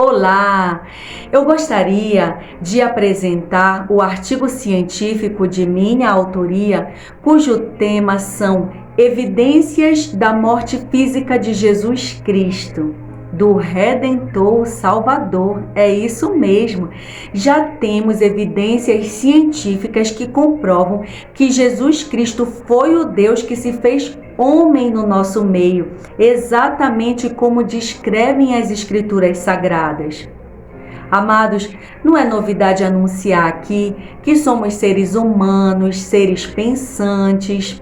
Olá! Eu gostaria de apresentar o artigo científico de minha autoria, cujo tema são Evidências da Morte Física de Jesus Cristo, do Redentor Salvador. É isso mesmo. Já temos evidências científicas que comprovam que Jesus Cristo foi o Deus que se fez homem no nosso meio, exatamente como descrevem as Escrituras Sagradas. Amados, não é novidade anunciar aqui que somos seres humanos, seres pensantes,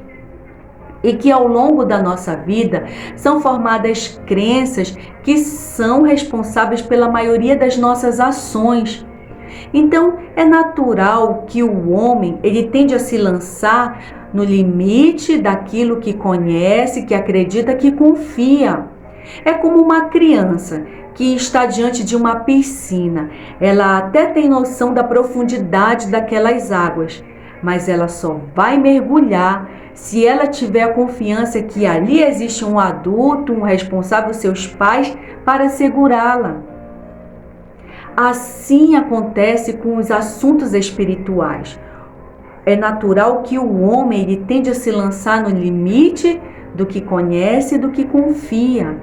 e que ao longo da nossa vida são formadas crenças que são responsáveis pela maioria das nossas ações. Então, é natural que o homem ele tende a se lançar no limite daquilo que conhece, que acredita, que confia. É como uma criança que está diante de uma piscina. Ela até tem noção da profundidade daquelas águas, mas ela só vai mergulhar se ela tiver a confiança que ali existe um adulto, um responsável, seus pais, para segurá-la. Assim acontece com os assuntos espirituais. É natural que o homem ele tende a se lançar no limite do que conhece e do que confia.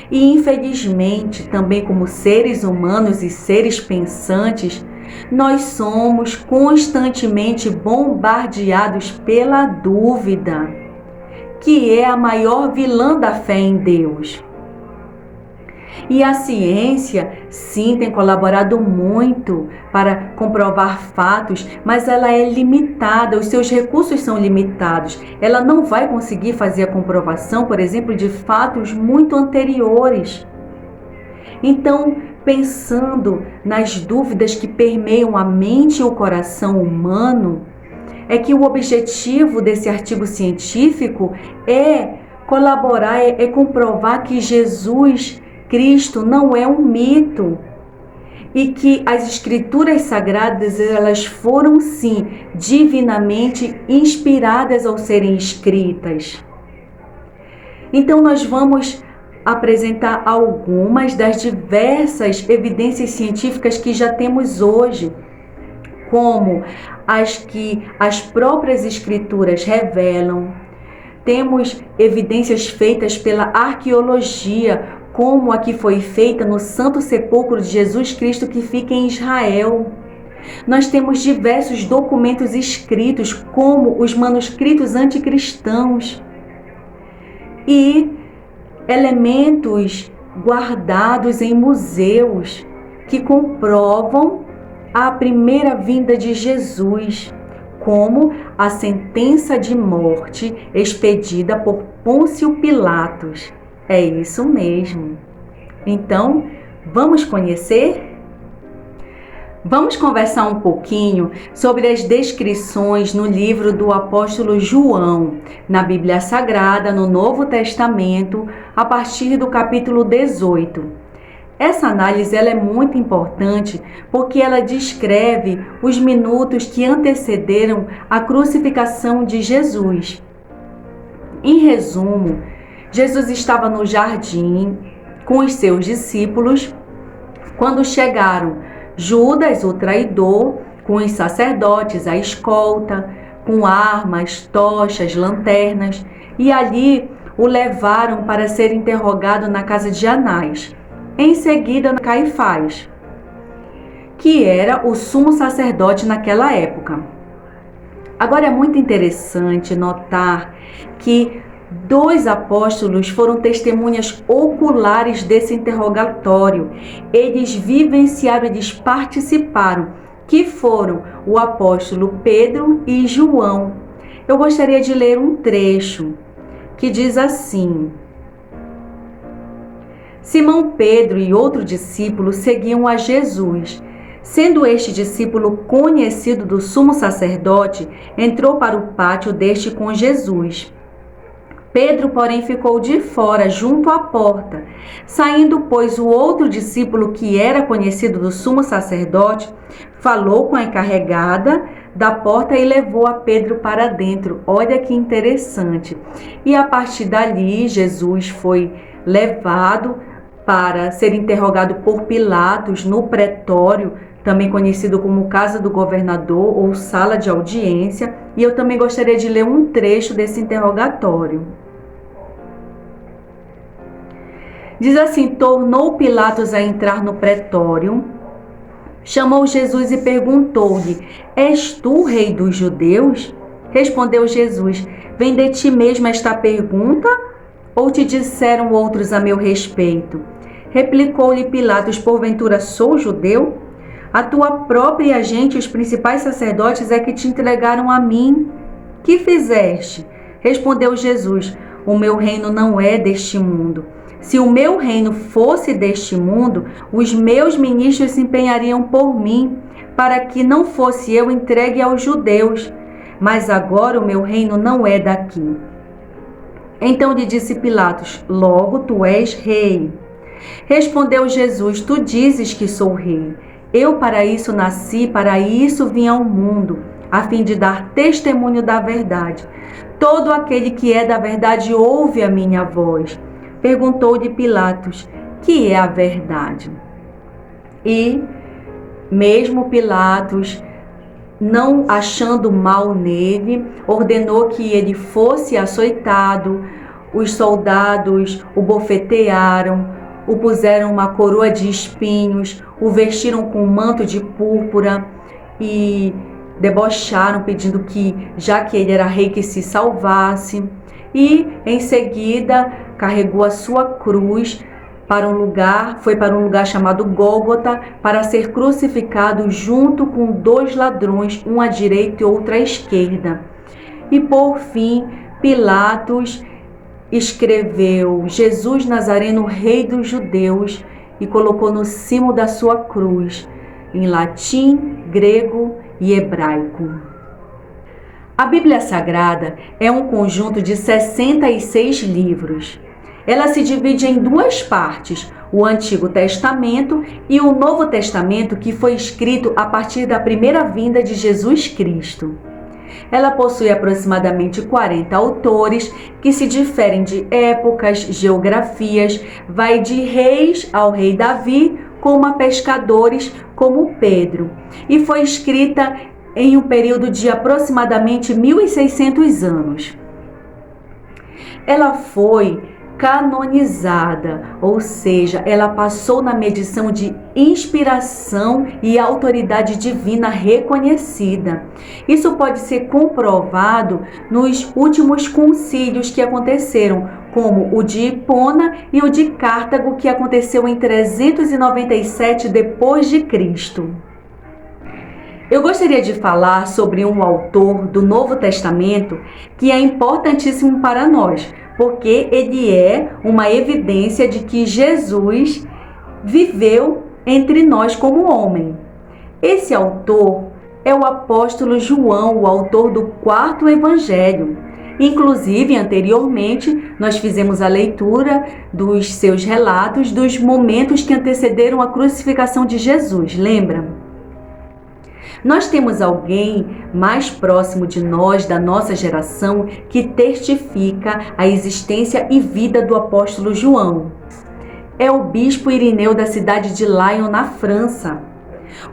E infelizmente, também como seres humanos e seres pensantes, nós somos constantemente bombardeados pela dúvida, que é a maior vilã da fé em Deus. E a ciência, sim, tem colaborado muito para comprovar fatos, mas ela é limitada, os seus recursos são limitados. Ela não vai conseguir fazer a comprovação, por exemplo, de fatos muito anteriores. Então, pensando nas dúvidas que permeiam a mente e o coração humano, é que o objetivo desse artigo científico é colaborar, é comprovar que Jesus Cristo não é um mito e que as Escrituras Sagradas elas foram sim divinamente inspiradas ao serem escritas. Então nós vamos apresentar algumas das diversas evidências científicas que já temos hoje, como as que as próprias Escrituras revelam. Temos evidências feitas pela arqueologia, como a que foi feita no Santo Sepulcro de Jesus Cristo, que fica em Israel. Nós temos diversos documentos escritos, como os manuscritos anticristãos, e elementos guardados em museus que comprovam a primeira vinda de Jesus, como a sentença de morte expedida por Pôncio Pilatos. É isso mesmo. Então, vamos conhecer? Vamos conversar um pouquinho sobre as descrições no livro do apóstolo João, na Bíblia Sagrada, no Novo Testamento, a partir do capítulo 18. Essa análise ela é muito importante porque ela descreve os minutos que antecederam a crucificação de Jesus. Em resumo, Jesus estava no jardim com os seus discípulos quando chegaram Judas, o traidor, com os sacerdotes, a escolta, com armas, tochas, lanternas, e ali o levaram para ser interrogado na casa de Anás. Em seguida, Caifás, que era o sumo sacerdote naquela época. Agora é muito interessante notar que 2 apóstolos foram testemunhas oculares desse interrogatório. Eles vivenciaram, eles participaram, que foram o apóstolo Pedro e João. Eu gostaria de ler um trecho que diz assim: Simão Pedro e outro discípulo seguiam a Jesus. Sendo este discípulo conhecido do sumo sacerdote, entrou para o pátio deste com Jesus. Pedro, porém, ficou de fora, junto à porta. Saindo, pois, o outro discípulo, que era conhecido do sumo sacerdote, falou com a encarregada da porta e levou a Pedro para dentro. Olha que interessante. E a partir dali, Jesus foi levado para ser interrogado por Pilatos no pretório, também conhecido como Casa do Governador ou Sala de Audiência, e eu também gostaria de ler um trecho desse interrogatório. Diz assim: tornou Pilatos a entrar no pretório, chamou Jesus e perguntou-lhe: és tu rei dos judeus? Respondeu Jesus: vem de ti mesmo esta pergunta? Ou te disseram outros a meu respeito? Replicou-lhe Pilatos: porventura sou judeu? A tua própria gente, os principais sacerdotes, é que te entregaram a mim. Que fizeste? Respondeu Jesus: o meu reino não é deste mundo. Se o meu reino fosse deste mundo, os meus ministros se empenhariam por mim, para que não fosse eu entregue aos judeus. Mas agora o meu reino não é daqui. Então lhe disse Pilatos: logo tu és rei. Respondeu Jesus: tu dizes que sou rei. Eu para isso nasci, para isso vim ao mundo, a fim de dar testemunho da verdade. Todo aquele que é da verdade ouve a minha voz. Perguntou-lhe Pilatos: que é a verdade? E mesmo Pilatos, não achando mal nele, ordenou que ele fosse açoitado. Os soldados o bofetearam, o puseram uma coroa de espinhos, o vestiram com um manto de púrpura e debocharam, pedindo que, já que ele era rei, que se salvasse. E em seguida carregou a sua cruz foi para um lugar chamado Gólgota, para ser crucificado junto com 2 ladrões, um à direita e outro à esquerda. E por fim, Pilatos escreveu: Jesus Nazareno, rei dos judeus, e colocou no cimo da sua cruz, em latim, grego e hebraico. A Bíblia Sagrada é um conjunto de 66 livros. Ela se divide em 2 partes, o Antigo Testamento e o Novo Testamento, que foi escrito a partir da primeira vinda de Jesus Cristo. Ela possui aproximadamente 40 autores que se diferem de épocas, geografias, vai de reis ao rei Davi, como a pescadores como Pedro, e foi escrita em um período de aproximadamente 1.600 anos. Ela foi canonizada, ou seja, ela passou na medição de inspiração e autoridade divina reconhecida. Isso pode ser comprovado nos últimos concílios que aconteceram, como o de Hipona e o de Cartago, que aconteceu em 397 depois de Cristo. Eu gostaria de falar sobre um autor do Novo Testamento que é importantíssimo para nós, porque ele é uma evidência de que Jesus viveu entre nós como homem. Esse autor é o apóstolo João, o autor do 4º Evangelho. Inclusive, anteriormente, nós fizemos a leitura dos seus relatos dos momentos que antecederam a crucificação de Jesus, lembra? Nós temos alguém mais próximo de nós, da nossa geração, que testifica a existência e vida do apóstolo João. É o bispo Irineu da cidade de Lyon, na França.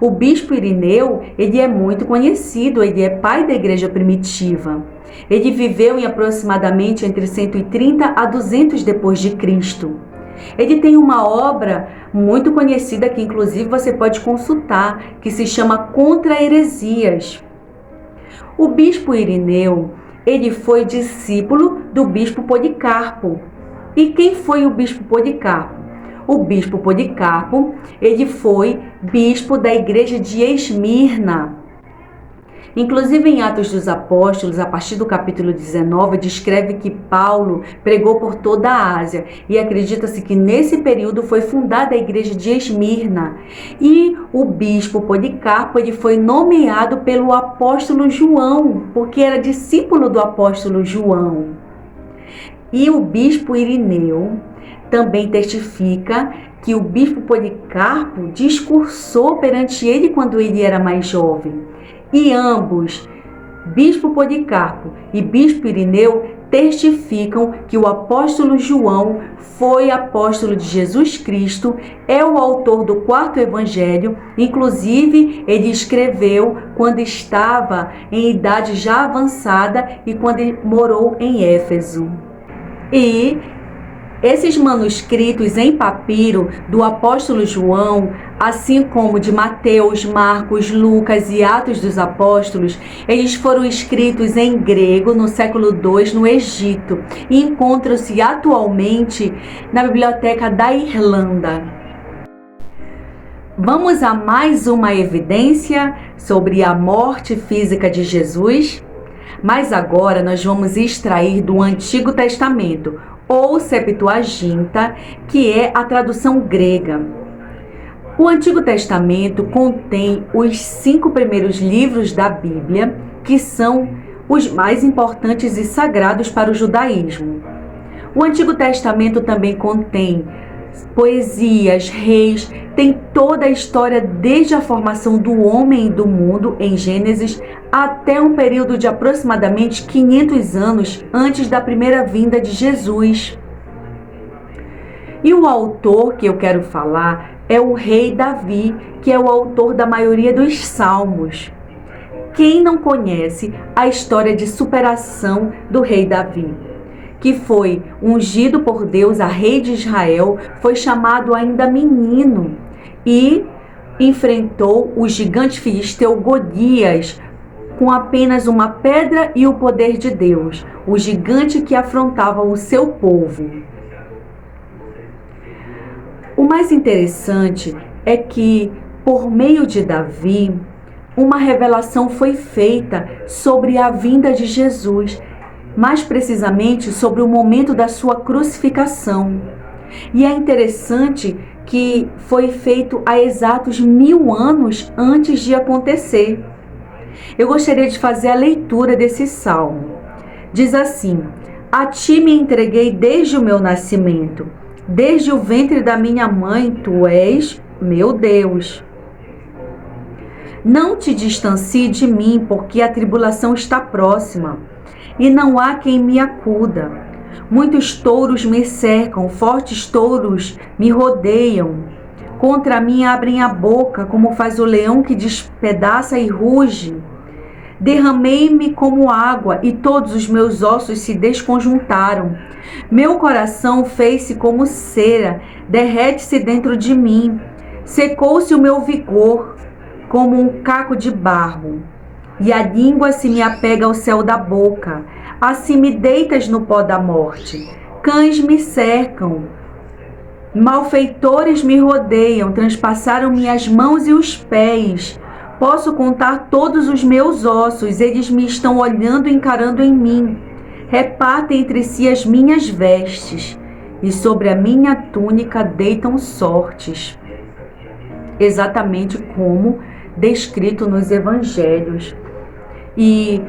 O bispo Irineu, ele é muito conhecido, ele é pai da igreja primitiva. Ele viveu em aproximadamente entre 130 a 200 depois de Cristo. Ele tem uma obra muito conhecida que inclusive você pode consultar, que se chama Contra Heresias. O bispo Irineu, ele foi discípulo do bispo Policarpo. E quem foi o bispo Policarpo? O bispo Policarpo, ele foi bispo da igreja de Esmirna. Inclusive em Atos dos Apóstolos, a partir do capítulo 19, descreve que Paulo pregou por toda a Ásia e acredita-se que nesse período foi fundada a igreja de Esmirna. E o bispo Policarpo, ele foi nomeado pelo apóstolo João, porque era discípulo do apóstolo João. E o bispo Irineu também testifica que o bispo Policarpo discursou perante ele quando ele era mais jovem. E ambos, bispo Policarpo e bispo Irineu, testificam que o apóstolo João foi apóstolo de Jesus Cristo, é o autor do 4º evangelho, inclusive ele escreveu quando estava em idade já avançada e quando ele morou em Éfeso. E esses manuscritos em papiro do apóstolo João, assim como de Mateus, Marcos, Lucas e Atos dos Apóstolos, eles foram escritos em grego no século II no Egito e encontram-se atualmente na Biblioteca da Irlanda. Vamos a mais uma evidência sobre a morte física de Jesus? Mas agora nós vamos extrair do Antigo Testamento, ou Septuaginta, que é a tradução grega. O Antigo Testamento contém os 5 primeiros livros da Bíblia, que são os mais importantes e sagrados para o judaísmo. O Antigo Testamento também contém poesias, reis, tem toda a história desde a formação do homem e do mundo em Gênesis até um período de aproximadamente 500 anos antes da primeira vinda de Jesus. E o autor que eu quero falar é o rei Davi, que é o autor da maioria dos salmos. Quem não conhece a história de superação do rei Davi, que foi ungido por Deus a rei de Israel, foi chamado ainda menino e enfrentou o gigante filisteu Golias com apenas uma pedra e o poder de Deus, o gigante que afrontava o seu povo. O mais interessante é que, por meio de Davi, uma revelação foi feita sobre a vinda de Jesus, mais precisamente sobre o momento da sua crucificação. E é interessante que foi feito há exatos 1000 anos antes de acontecer. Eu gostaria de fazer a leitura desse salmo. Diz assim: A ti me entreguei desde o meu nascimento, desde o ventre da minha mãe, tu és meu Deus. Não te distancie de mim, porque a tribulação está próxima, e não há quem me acuda. Muitos touros me cercam, fortes touros me rodeiam. Contra mim abrem a boca, como faz o leão que despedaça e ruge. Derramei-me como água, e todos os meus ossos se desconjuntaram. Meu coração fez-se como cera, derrete-se dentro de mim. Secou-se o meu vigor, como um caco de barro. E a língua se me apega ao céu da boca. Assim me deitas no pó da morte. Cães me cercam. Malfeitores me rodeiam, transpassaram minhas mãos e os pés. Posso contar todos os meus ossos, eles me estão olhando e encarando em mim. Repartem entre si as minhas vestes, e sobre a minha túnica deitam sortes. Exatamente como descrito nos evangelhos. E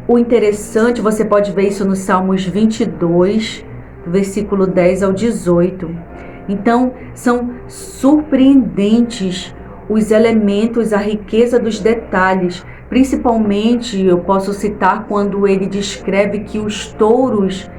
o interessante, você pode ver isso no Salmos 22, versículo 10 ao 18. Então, são surpreendentes os elementos, a riqueza dos detalhes. Principalmente, eu posso citar quando ele descreve que os touros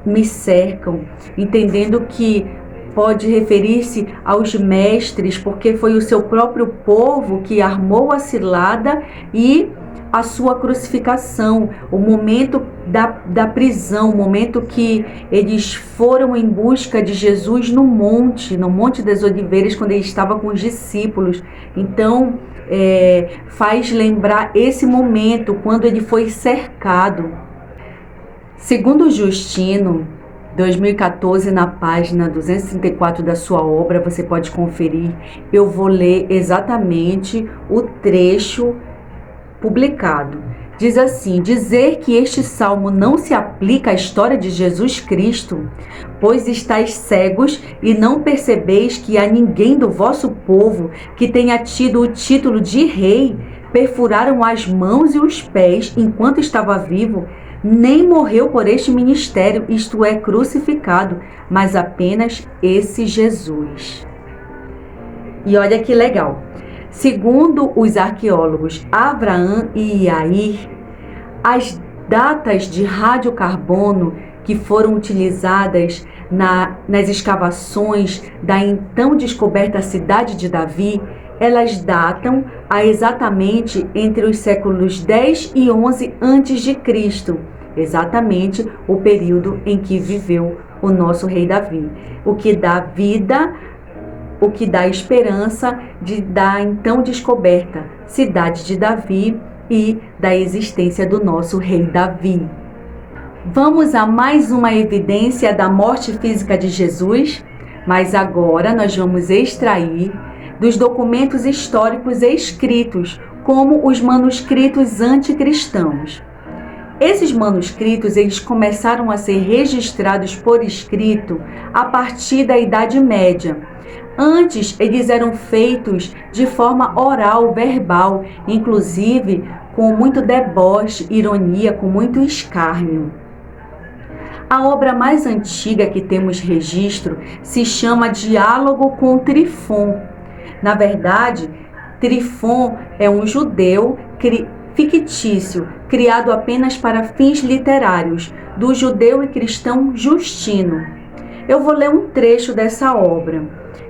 me cercam, entendendo que pode referir-se aos mestres, porque foi o seu próprio povo que armou a cilada e a sua crucificação, o momento da prisão, o momento que eles foram em busca de Jesus no Monte das Oliveiras, quando ele estava com os discípulos. Então, faz lembrar esse momento, quando ele foi cercado. Segundo Justino, 2014, na página 234 da sua obra, você pode conferir. Eu vou ler exatamente o trecho publicado. Diz assim: dizer que este salmo não se aplica à história de Jesus Cristo, pois estáis cegos e não percebeis que há ninguém do vosso povo que tenha tido o título de rei, perfuraram as mãos e os pés enquanto estava vivo, nem morreu por este ministério, isto é, crucificado, mas apenas esse Jesus. E olha que legal. Segundo os arqueólogos Abraham e Yair, as datas de radiocarbono que foram utilizadas nas escavações da então descoberta cidade de Davi, elas datam a exatamente entre os séculos 10 e 11 a.C., exatamente o período em que viveu o nosso rei Davi, o que dá vida, o que dá esperança da então descoberta cidade de Davi e da existência do nosso rei Davi. Vamos a mais uma evidência da morte física de Jesus, mas agora nós vamos extrair dos documentos históricos escritos, como os manuscritos anticristãos. Esses manuscritos eles começaram a ser registrados por escrito a partir da Idade Média. Antes, eles eram feitos de forma oral, verbal, inclusive com muito deboche, ironia, com muito escárnio. A obra mais antiga que temos registro se chama Diálogo com Trifon. Na verdade, Trifon é um judeu fictício, criado apenas para fins literários, do judeu e cristão Justino. Eu vou ler um trecho dessa obra,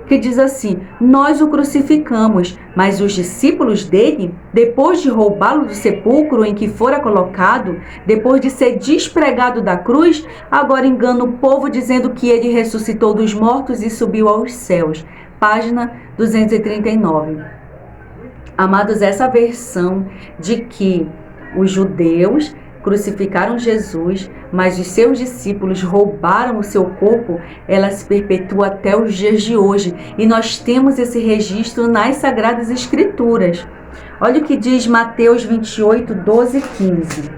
que diz assim: nós o crucificamos, mas os discípulos dele, depois de roubá-lo do sepulcro em que fora colocado, depois de ser despregado da cruz, agora engana o povo dizendo que ele ressuscitou dos mortos e subiu aos céus. Página 239. Amados, essa versão de que os judeus crucificaram Jesus, mas os seus discípulos roubaram o seu corpo, ela se perpetua até os dias de hoje. E nós temos esse registro nas Sagradas Escrituras. Olha o que diz Mateus 28, 12 e 15.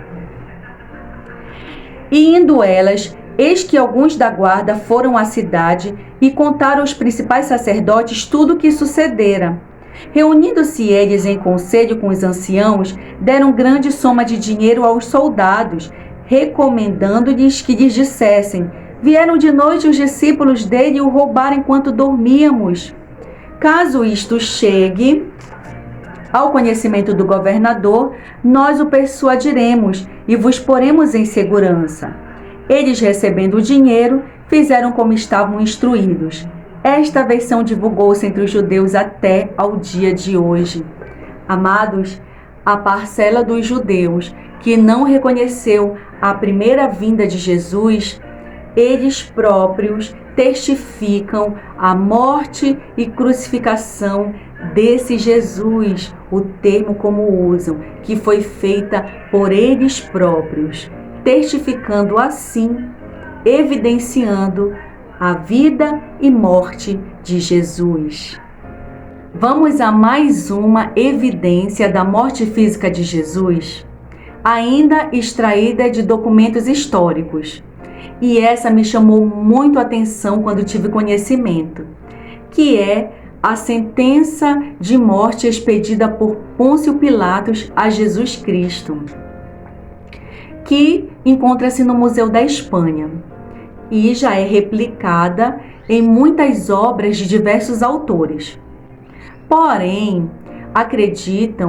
E indo elas, eis que alguns da guarda foram à cidade e contaram aos principais sacerdotes tudo o que sucedera. Reunindo-se eles em conselho com os anciãos, deram grande soma de dinheiro aos soldados, recomendando-lhes que lhes dissessem: vieram de noite os discípulos dele e o roubaram enquanto dormíamos. Caso isto chegue ao conhecimento do governador, nós o persuadiremos e vos poremos em segurança. Eles, recebendo o dinheiro, fizeram como estavam instruídos. Esta versão divulgou-se entre os judeus até ao dia de hoje. Amados, a parcela dos judeus que não reconheceu a primeira vinda de Jesus, eles próprios testificam a morte e crucificação desse Jesus, o termo como usam, que foi feita por eles próprios, testificando assim, evidenciando a vida e morte de Jesus. Vamos a mais uma evidência da morte física de Jesus, ainda extraída de documentos históricos. E essa me chamou muito a atenção quando tive conhecimento, que é a sentença de morte expedida por Pôncio Pilatos a Jesus Cristo, que encontra-se no Museu da Espanha e já é replicada em muitas obras de diversos autores. Porém,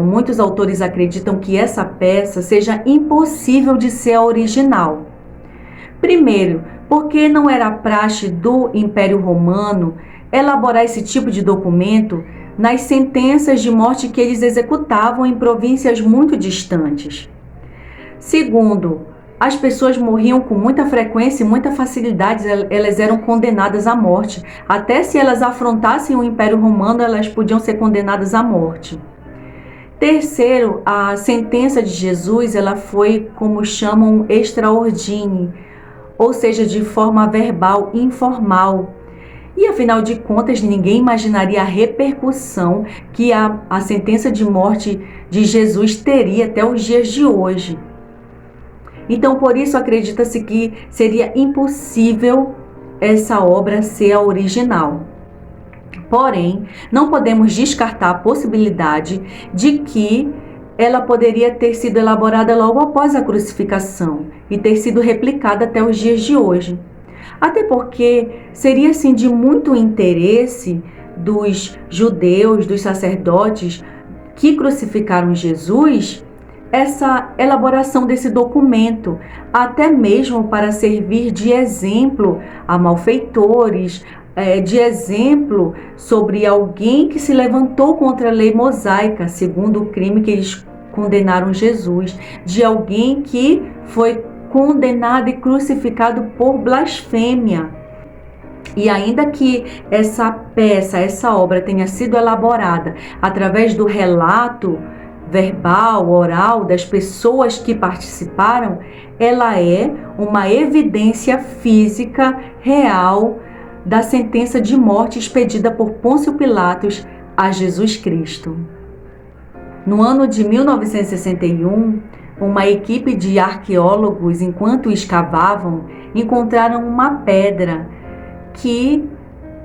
muitos autores acreditam que essa peça seja impossível de ser a original. Primeiro, porque não era praxe do Império Romano elaborar esse tipo de documento nas sentenças de morte que eles executavam em províncias muito distantes. Segundo, as pessoas morriam com muita frequência e muita facilidade, elas eram condenadas à morte. Até se elas afrontassem o Império Romano, elas podiam ser condenadas à morte. Terceiro, a sentença de Jesus, ela foi, como chamam, extra ordine, ou seja, de forma verbal, informal. E, afinal de contas, ninguém imaginaria a repercussão que a sentença de morte de Jesus teria até os dias de hoje. Então, por isso, acredita-se que seria impossível essa obra ser a original. Porém, não podemos descartar a possibilidade de que ela poderia ter sido elaborada logo após a crucificação e ter sido replicada até os dias de hoje. Até porque seria, assim, de muito interesse dos judeus, dos sacerdotes que crucificaram Jesus, essa elaboração desse documento, até mesmo para servir de exemplo a malfeitores, de exemplo sobre alguém que se levantou contra a lei mosaica, segundo o crime que eles condenaram Jesus, de alguém que foi condenado e crucificado por blasfêmia. E ainda que essa peça, essa obra tenha sido elaborada através do relato verbal, oral das pessoas que participaram, ela é uma evidência física real da sentença de morte expedida por Pôncio Pilatos a Jesus Cristo. No ano de 1961, uma equipe de arqueólogos, enquanto escavavam, encontraram uma pedra que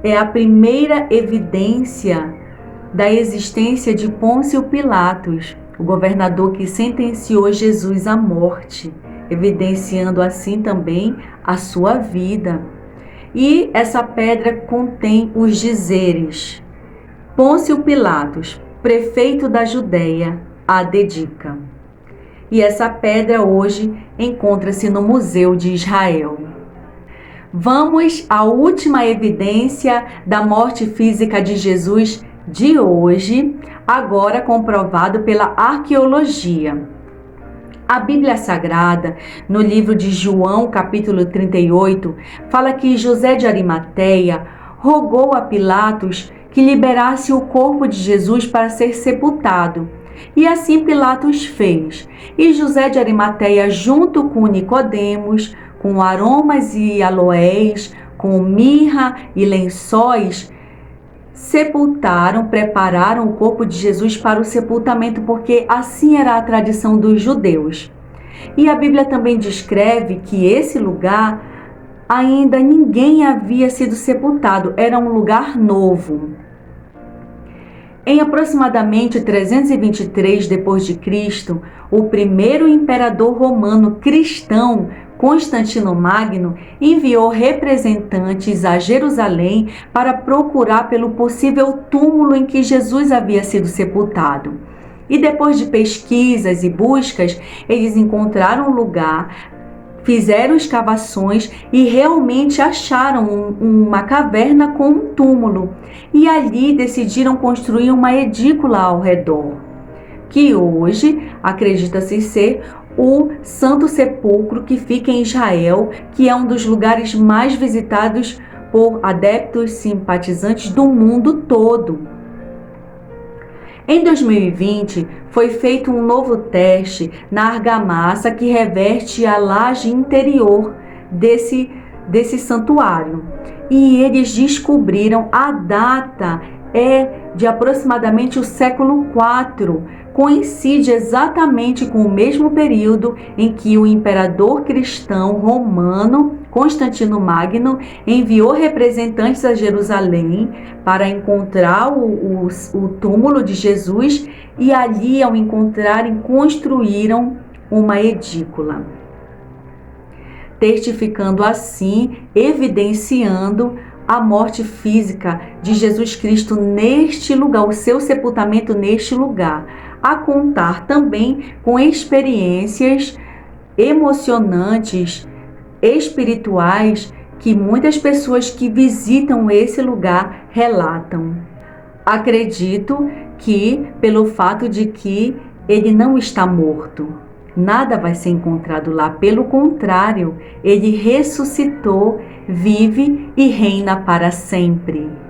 é a primeira evidência da existência de Pôncio Pilatos, o governador que sentenciou Jesus à morte, evidenciando assim também a sua vida. E essa pedra contém os dizeres: Pôncio Pilatos, prefeito da Judéia, a dedica. E essa pedra hoje encontra-se no Museu de Israel. Vamos à última evidência da morte física de Jesus de hoje, agora comprovado pela arqueologia. A Bíblia Sagrada, no livro de João, capítulo 38, fala que José de Arimateia rogou a Pilatos que liberasse o corpo de Jesus para ser sepultado. E assim Pilatos fez. E José de Arimateia, junto com Nicodemos, com aromas e aloés, com mirra e lençóis, sepultaram, prepararam o corpo de Jesus para o sepultamento, porque assim era a tradição dos judeus. E a Bíblia também descreve que esse lugar ainda ninguém havia sido sepultado, era um lugar novo. Em aproximadamente 323 d.C., o primeiro imperador romano cristão, Constantino Magno, enviou representantes a Jerusalém para procurar pelo possível túmulo em que Jesus havia sido sepultado. E depois de pesquisas e buscas, eles encontraram um lugar, fizeram escavações e realmente acharam uma caverna com um túmulo. E ali decidiram construir uma edícula ao redor, que hoje acredita-se ser o Santo Sepulcro, que fica em Israel, que é um dos lugares mais visitados por adeptos simpatizantes do mundo todo. Em 2020, foi feito um novo teste na argamassa que reveste a laje interior desse santuário. E eles descobriram a data de aproximadamente o século IV, coincide exatamente com o mesmo período em que o imperador cristão romano Constantino Magno enviou representantes a Jerusalém para encontrar o túmulo de Jesus, e ali, ao encontrarem, construíram uma edícula, testificando assim, evidenciando a morte física de Jesus Cristo neste lugar, o seu sepultamento neste lugar, a contar também com experiências emocionantes, espirituais, que muitas pessoas que visitam esse lugar relatam. Acredito que, pelo fato de que ele não está morto, nada vai ser encontrado lá. Pelo contrário, ele ressuscitou, vive e reina para sempre.